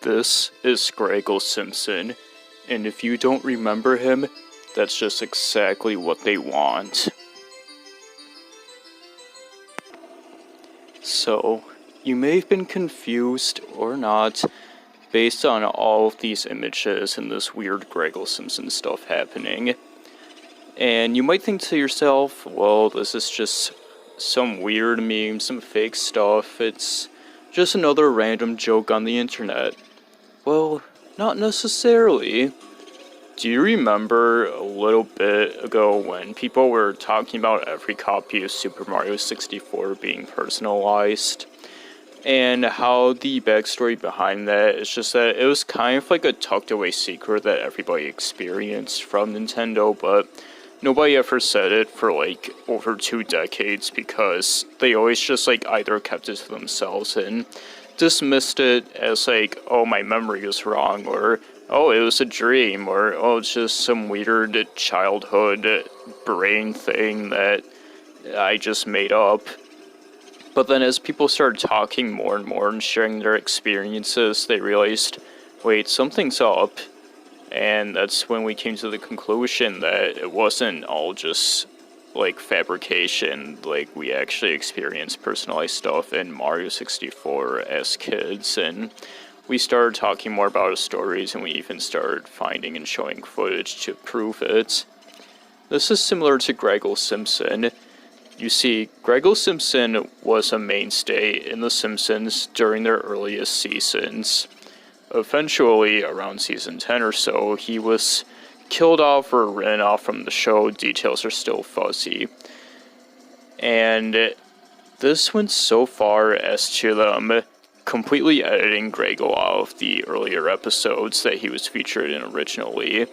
This is Graggle Simpson, and if you don't remember him, that's just exactly what they want. So, you may have been confused, or not, based on all of these images and this weird Graggle Simpson stuff happening. And you might think to yourself, well, this is just some weird meme, some fake stuff, it's just another random joke on the internet. Well, not necessarily. Do you remember a little bit ago when people were talking about every copy of Super Mario 64 being personalized? And how the backstory behind that is just that it was kind of like a tucked away secret that everybody experienced from Nintendo, but nobody ever said it for like over 2 decades because they always just like either kept it to themselves and dismissed it as like, oh, my memory is wrong, or oh, it was a dream, or oh, it's just some weird childhood brain thing that I just made up. But then as people started talking more and more and sharing their experiences, they realized, wait, something's up. And that's when we came to the conclusion that it wasn't all just like fabrication, like we actually experienced personalized stuff in Mario 64 as kids, and we started talking more about his stories, and we even started finding and showing footage to prove it. This is similar to Graggle Simpson. You see, Graggle Simpson was a mainstay in The Simpsons during their earliest seasons. Eventually, around season 10 or so, he was killed off or written off from the show. Details are still fuzzy. And this went so far as to them completely editing Graggle out of the earlier episodes that he was featured in originally.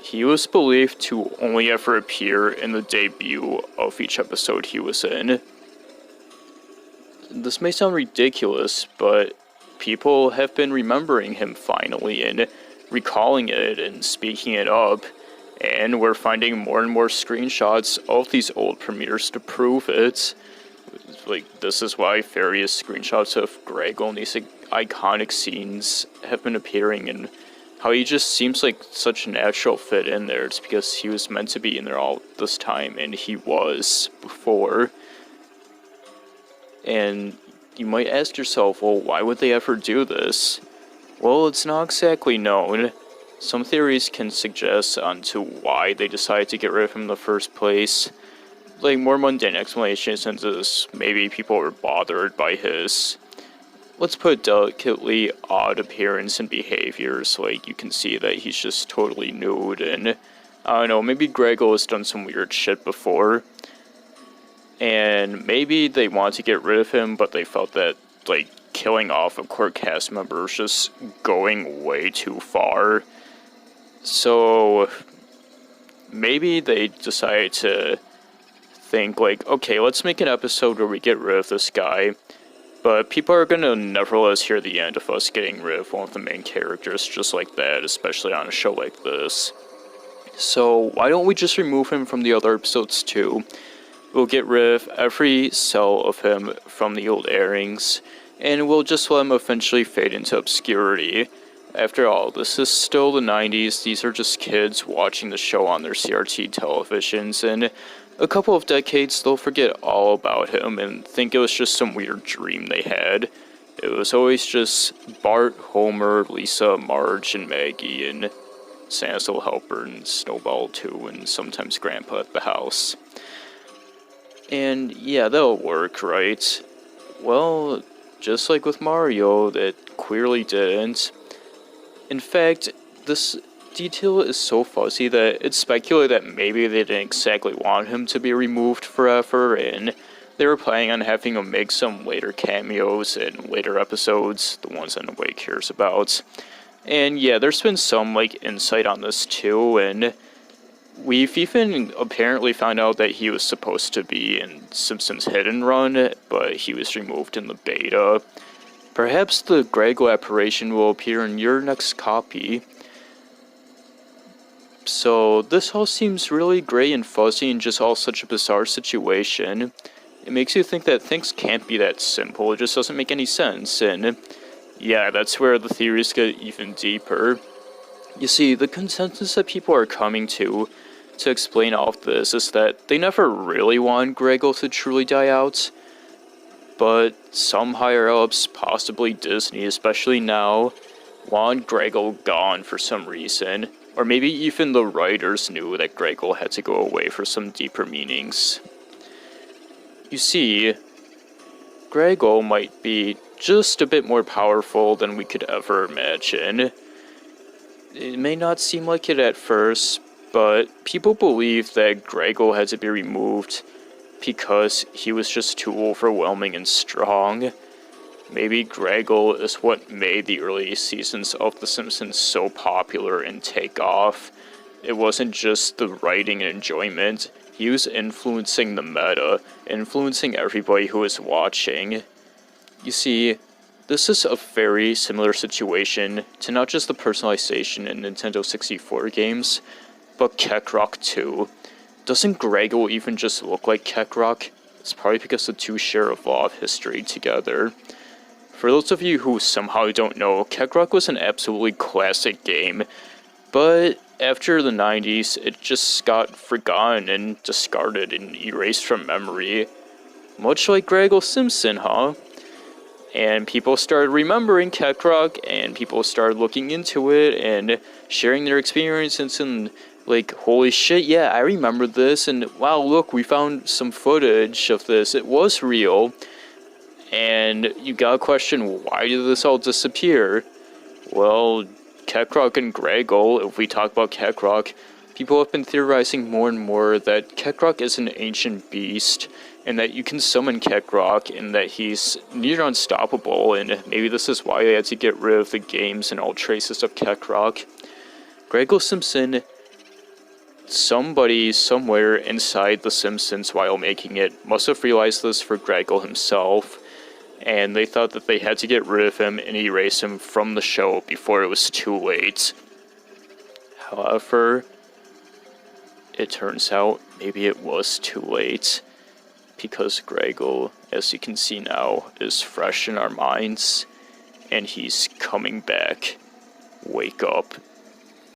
He was believed to only ever appear in the debut of each episode he was in. This may sound ridiculous, but people have been remembering him finally and recalling it and speaking it up, and we're finding more and more screenshots of these old premieres to prove it. Like, this is why various screenshots of Graggle and these iconic scenes have been appearing, and how he just seems like such a natural fit in there. It's because he was meant to be in there all this time, and he was before. And you might ask yourself, well, why would they ever do this? Well, it's not exactly known. Some theories can suggest onto why they decided to get rid of him in the first place. Like, more mundane explanations into this, maybe people were bothered by his, let's put it delicately, odd appearance and behaviors. Like, you can see that he's just totally nude, and I don't know, maybe Graggle has done some weird shit before, and maybe they wanted to get rid of him, but they felt that, like, killing off a core cast member was just going way too far. So maybe they decided to think, like, okay, let's make an episode where we get rid of this guy, but people are gonna nevertheless hear the end of us getting rid of one of the main characters just like that, especially on a show like this. So why don't we just remove him from the other episodes too? We'll get rid of every cell of him from the old airings, and we'll just let him eventually fade into obscurity. After all, this is still the 90s, these are just kids watching the show on their CRT televisions, and a couple of decades they'll forget all about him and think it was just some weird dream they had. It was always just Bart, Homer, Lisa, Marge, and Maggie, and Santa's Little Helper, and Snowball too, and sometimes Grandpa at the house. And yeah, that'll work, right? Well, just like with Mario, that clearly didn't. In fact, this detail is so fuzzy that it's speculated that maybe they didn't exactly want him to be removed forever, and they were planning on having him make some later cameos in later episodes, the ones that nobody cares about. And yeah, there's been some, like, insight on this too, and we've even apparently found out that he was supposed to be in Simpsons Hit and Run, but he was removed in the beta. Perhaps the Graggle apparition will appear in your next copy. So this all seems really gray and fuzzy and just all such a bizarre situation. It makes you think that things can't be that simple, it just doesn't make any sense, and Yeah, that's where the theories get even deeper. You see, the consensus that people are coming to explain all of this is that they never really want Greggle to truly die out, but some higher-ups, possibly Disney, especially now, want Greggle gone for some reason. Or maybe even the writers knew that Greggle had to go away for some deeper meanings. You see, Greggle might be just a bit more powerful than we could ever imagine. It may not seem like it at first, but people believe that Greggle had to be removed because he was just too overwhelming and strong. Maybe Greggle is what made the early seasons of The Simpsons so popular and take off. It wasn't just the writing and enjoyment, he was influencing the meta, influencing everybody who was watching. You see, this is a very similar situation to not just the personalization in Nintendo 64 games, but Kakarot 2. Doesn't Greggle even just look like Kakarot? It's probably because the two share a lot of history together. For those of you who somehow don't know, Kakarot was an absolutely classic game, but after the 90s, it just got forgotten and discarded and erased from memory. Much like Greggle Simpson, huh? And people started remembering Kakarot, and people started looking into it and sharing their experiences and like, holy shit, yeah, I remember this, and wow, look, we found some footage of this, it was real. And you gotta question, why did this all disappear? Well, Kakarot and Greggle, if we talk about Kakarot, people have been theorizing more and more that Kakarot is an ancient beast, and that you can summon Kakarot, and that he's near unstoppable, and maybe this is why they had to get rid of the games and all traces of Kakarot. Greggle Simpson, somebody somewhere inside The Simpsons while making it must have realized this for Greggle himself, and they thought that they had to get rid of him and erase him from the show before it was too late. However, it turns out maybe it was too late, because Greggle, as you can see now, is fresh in our minds, and he's coming back. Wake up.